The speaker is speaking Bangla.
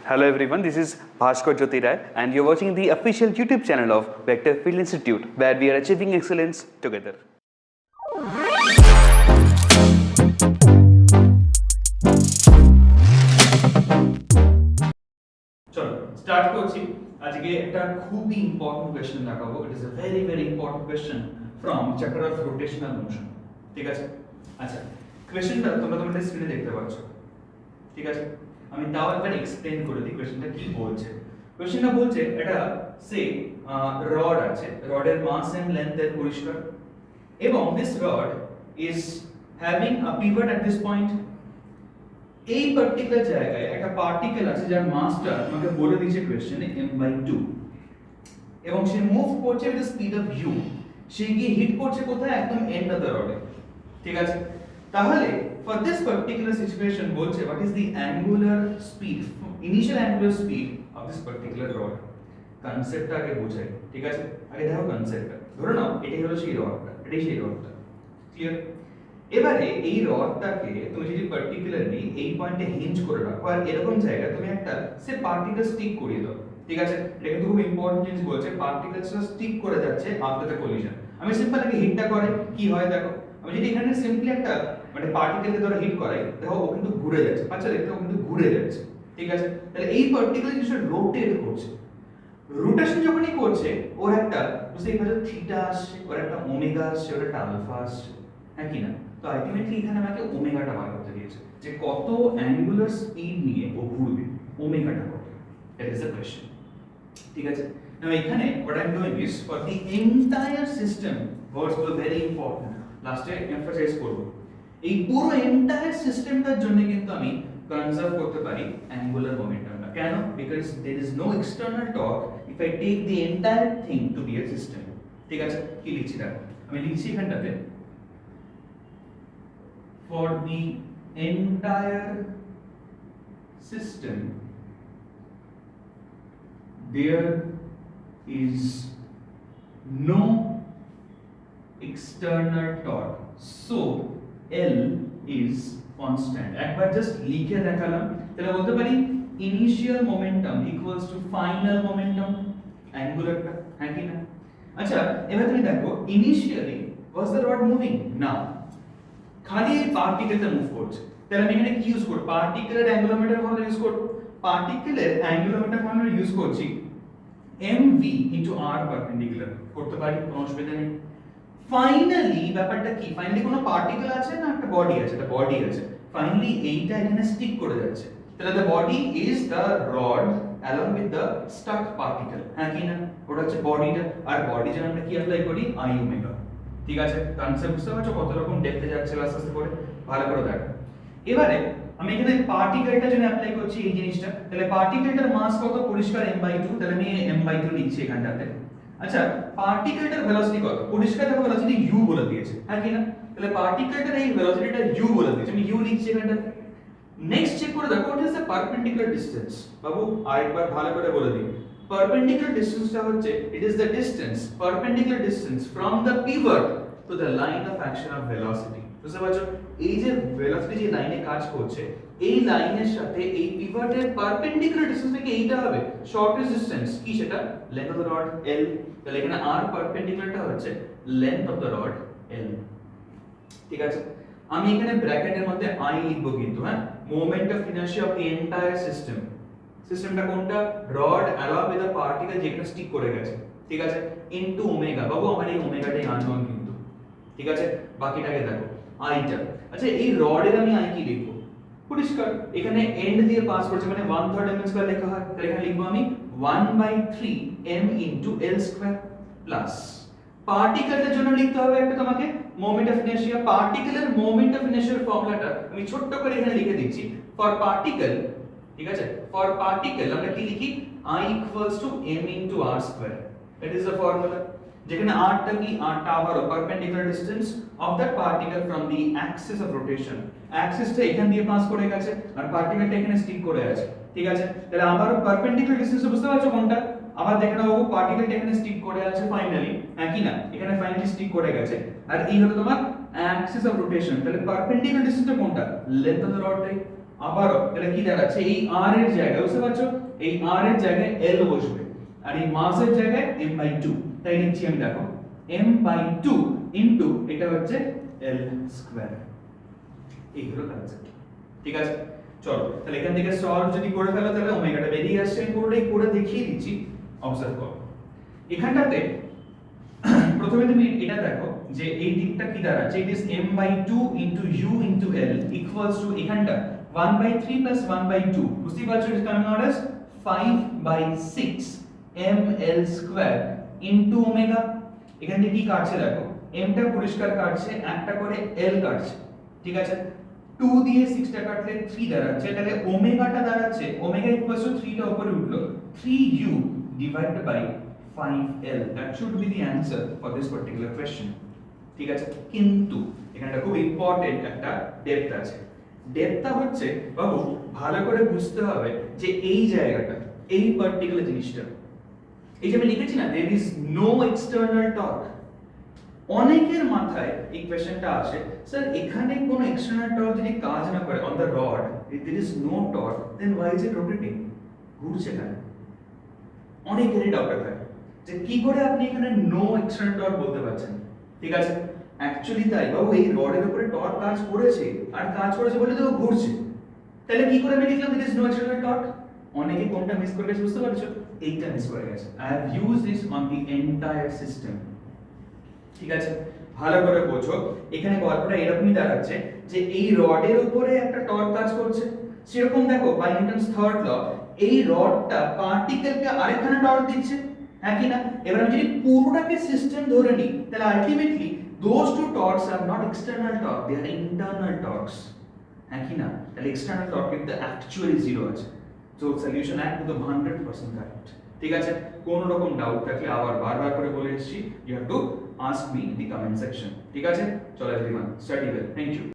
Hello everyone, this is Bhaskar Jyoti Rai and you're watching the official YouTube channel of Vector Field Institute where we are achieving excellence together. চলো স্টার্ট করছি আজকে একটা খুবই ইম্পর্টেন্ট কোশ্চেন দেখাবো। It is a very very important question from chapter of rotational motion. ঠিক আছে, আচ্ছা কোশ্চেনটা তোমরা তোমাদের স্ক্রিনে দেখতে পাচ্ছ। ঠিক আছে, আমি তাও একবার এক্সপ্লেইন করে দিই কোশ্চেনটা কি বলছে। কোশ্চেনটা বলছে এটা সে রড আছে, রডের মাস এন্ড লেন্থ এর পরিষ্কার, এবং this rod is having a pivot at this point. এই পার্টিকুলার জায়গায় একটা পার্টিকেল আছে যার মাসটা আমাকে বলে দিয়েছে কোশ্চেনে m/2, এবং সে মুভ করছে with the speed of u। সে গিয়ে হিট করছে কোথায়? একদম এন্ড অফ দ্য রডে। ঠিক আছে, তাহলে ফর দিস পার্টিকুলার সিচুয়েশন বলছে what is the angular speed, initial angular speed of this particular rod. কনসেপ্টটা আগে বোঝাই। ঠিক আছে, আগে দেখো কনসেপ্টটা। ধরে নাও এটাই হলো সেই রডটা, এটাই সেই রডটা। ক্লিয়ার? এবারে এই রডটাকে তুমি যদি পার্টিকুলারলি এই পয়েন্টে হিঞ্জ করে রাখো আর এরকম জায়গায় তুমি একটা সে পার্টিকেল স্টিক করিয়ে দাও। ঠিক আছে, এটা কিন্তু খুব ইম্পর্টেন্ট জিনিস বলছে, পার্টিকেলসটা স্টিক করে যাচ্ছে আফটার দ্য কলিশন। আমি সিম্পল আগে হিটটা করে কি হয় দেখো। আমি যদি এখানে সিম্পলি একটা মানে পার্টিকেলকে ধরে হিট করাই, দেখো ও কিন্তু ঘুরে যাচ্ছে। আচ্ছা দেখতে ও কিন্তু ঘুরে যাচ্ছে। ঠিক আছে, তাহলে এই পার্টিকেল জিনিসটা রোটেট করছে। রোটেশন যখনই করছে ওর একটা বুঝতেই পারছো থিটা আসছে, ওর একটা ওমেগা আসছে, ওর একটা আলফা আসছে, হ্যাঁ কি না? তো আলটিমেটলি এখানে আমাকে ওমেগাটা বার করতে দিয়েছে যে কত অ্যাঙ্গুলার স্পিড নিয়ে ও ঘুরবে, ওমেগাটা কত, দ্যাট ইজ দ্য কোশ্চেন। ঠিক আছে, নাও এখানে what I'm doing is for the entire system, words গুলো very important, লাস্টে এমফাসাইজ করব। এই পুরো এন্টায়ার সিস্টেমটার জন্য কিন্তু আমি কনজার্ভ করতে পারি অ্যাঙ্গুলার মোমেন্টামটা। কেন? Because there is no external torque if I take the entire thing to be a system. ঠিক আছে, কি লিখছি দেখো, আমি লিখছি এখানটাতে for the entire system there is no external torque, so L is constant. একবার জাস্ট লিখে দেখালাম, তাহলে বলতে পারি initial momentum equals to final momentum অ্যাঙ্গুলারটা, হ্যাঁ কি না? আচ্ছা এবার তুমি দেখো initially was the rod moving? না, খালি এই পার্টিকেলটা মুভ করছে। তাহলে আমি এখানে কি ইউজ করব? পার্টিকেলের অ্যাঙ্গুলোমিটার ফর্মুলা ইউজ করব। পার্টিকেলের অ্যাঙ্গুলোমিটার ফর্মুলা ইউজ করছি mv ইনটু r পারপেন্ডিকুলার করতে পারি, কোনো অসুবিধা নেই। ফাইনালি ব্যাপারটা কি? ফাইনালি কোনো পার্টিকেল আছে না একটা বডি আছে? একটা বডি আছে। ফাইনালি এইটা এখানে স্টিক করে যাচ্ছে। তাহলে the body is the rod along with the stuck particle, হ্যাঁ কি না? ওটা হচ্ছে বডিটা। আর বডি জন্য আমরা কি অ্যাপ্লাই করি? i omega. ঠিক আছে, কনসেপ্ট বুঝতে পারছো কত রকম ডেপথে যাচ্ছে আস্তে আস্তে করে? ভালো করে দেখো। এবারে আমি এখানে পার্টিকেলটার জন্য অ্যাপ্লাই করছি এই জিনিসটা। তাহলে পার্টিকেলটার মাস কত? পরিষ্কার m/2, তাহলে আমি m/2 লিখছি এখানটাতে। আচ্ছা পার্টিকেলটার ভেলোসিটি কত? পরিষ্কার দেখো ভেলোসিটি u বলে দিয়েছে, হ্যাঁ কি না? তাহলে পার্টিকেলটার এই ভেলোসিটিটা u বলে দিয়েছে, আমি u লিখছি এখানটাতে। নেক্সট চেক করে দেখো what is the perpendicular distance. বাবু আরেকবার ভালো করে বলে দিই, পারপেন্ডিকুলার ডিসটেন্সটা হচ্ছে it is the distance, perpendicular distance from the pivot to the line of action of velocity. বুঝতে পারছো? এই যে ভেলোসিটি যে লাইনে কাজ করছে এই লাইনের সাথে এই পিভটের পারপেন্ডিকুলার ডিসটেন্সটা কি এইটা হবে? শর্টেস্ট ডিসটেন্স কি সেটা? Length of the rod l। তাহলে এখানে r পারপেন্ডিকুলারটা হচ্ছে length of the rod l। ঠিক আছে, আমি এখানে ব্র্যাকেটের মধ্যে i লিখবো কিন্তু, হ্যাঁ, moment of inertia of the entire system. সিস্টেমটা কোনটা? Rod along with a particle যেখানে স্টিক করে গেছে। ঠিক আছে, ইনটু ওমেগা। বাবু আমার এই ওমেগাটাই আননোন কিন্তু। ঠিক আছে, বাকিটাকে দেখো আইটা। আচ্ছা এই রডের আমি আই কি লিখবো? পরিষ্কার এখানে এন্ড দিয়ে পাস করছে মানে 1/3 m স্কয়ার লেখা হয়, তাহলে এখানে লিখবো আমি 1/3 m into l square plus পার্টিকেলের জন্য লিখতে হবে একটা তোমাকে মোমেন্ট অফ ইনার্শিয়া। পার্টিকেলের মোমেন্ট অফ ইনার্শিয়ার ফর্মুলাটা আমি ছোট্ট করে এখানে লিখে দিচ্ছি ফর পার্টিকেল। ঠিক আছে, ফর পার্টিকেল আমরা কি লিখি? I equals to m into r square, that is the formula। যেখানে r টা কি? r টা আবার perpendicular distance of that particle from the axis of rotation. অ্যাক্সিসটা এখান দিয়ে পাস করে গেছে আর পার্টিকেলটা এখানে স্টিক করে আছে। ঠিক আছে, তাহলে আবার পারপেন্ডিকুলার ডিসটেন্স বুঝতে পারছো কোনটা? আবার দেখে নাও পার্টিকেলটা এখানে স্টিক করে আছে ফাইনালি, হ্যাঁ কি না? এখানে ফাইনালি স্টিক করে গেছে আর এই হলো তোমার অ্যাক্সিস অফ রোটেশন। তাহলে পারপেন্ডিকুলার ডিসটেন্সটা কোনটা? লেন্থ অফ দ্য রডটাই। আবারও তাহলে কি দাঁড়াচ্ছে, এই r এর জায়গায় বুঝতে পারছো, এই r এর জায়গায় l বসবে আর এই মাসের জায়গায় m/2, তাই লিখছি আমি, দেখো m/2 ইনটু এটা হচ্ছে l স্কয়ার। এই হলো কনসেপ্ট, ঠিক আছে। চলো তাহলে এখান থেকে সলভ যদি করে ফেলো তাহলে ওমেগাটা বেরিয়ে আসছে, আমি পুরোটাই করে দেখিয়ে দিচ্ছি, অবজার্ভ করো। এখানটাতে প্রথমে তুমি এটা দেখো যে এই দিকটা কি দাঁড়াচ্ছে, it is m/2 into u into l equals to এখানটা 1/3 প্লাস 1/2, বুঝতেই পারছো, it is coming out as 5/6 ml square into omega. এখান থেকে কি কাটছে দেখো, m টা পরিষ্কার কাটছে, একটা করে l কাটছে, ঠিক আছে। 2 দিয়ে 6 টা কাটলে 3 দাঁড়াচ্ছে, তাহলে ওমেগাটা দাঁড়াচ্ছে, ওমেগা ইকুয়ালস টু 3 টা উপরে উঠলো 3u divided by 5l, that should be the answer for this particular question, ঠিক আছে। কিন্তু এখানটা খুব ইম্পর্টেন্ট একটা ডেপথ আছে। ডেপথটা হচ্ছে বাবু ভালো করে বুঝতে হবে যে এই জায়গাটা, এই পার্টিকুলার জিনিসটা, এই যে আমি লিখেছি না, there is no external torque, অনেকের মাথায় এই কোশ্চেনটা আসে, স্যার এখানে কোনো এক্সটার্নাল টর্ক যদি কাজ না করে on the rod, if there is no torque then why is it rotating, ঘুরছে কেন? অনেকেরই ডাউট থাকে যে কি করে আপনি এখানে নো এক্সটার্নাল টর্ক বলতে পারছেন, ঠিক আছে। অ্যাকচুয়ালি তাই বাবু, এই রডের উপরে টর্ক কাজ করেছে, আর কাজ করেছে বলে তো ও ঘুরছে, তাহলে কি করে আমি লিখলাম there is no external torque? অনেকে কোনটা মিস করে গেছে বুঝতে পারছো, এইটা মিস করে গেছে। I have used this on the entire system, ঠিক আছে। ভালো করে বোঝো, এখানে গল্পটা এরকমই দাঁড়াচ্ছে যে এই রডের উপরে একটা টর্ক কাজ করছে, সেরকম দেখো বাই নিউটনস থার্ড ল এই রডটা পার্টিকেলকে আরেকখানে টর্ক দিচ্ছে, হ্যাঁ কি না? এবার আমি যদি পুরোটাকে সিস্টেম ধরে নিই তাহলে ultimately those two torques are not external torque, they are internal torques, হ্যাঁ কি না? তাহলে এক্সটার্নাল টর্ক কিন্তু অ্যাকচুয়ালি জিরো আছে। সো সলিউশন একদম 100% কারেক্ট, ঠিক আছে। কোন রকম ডাউট থাকলে আবার বারবার করে বলে এসেছি, you have to ask me in the comment section, ঠিক আছে। চলো everyone, study well, thank you.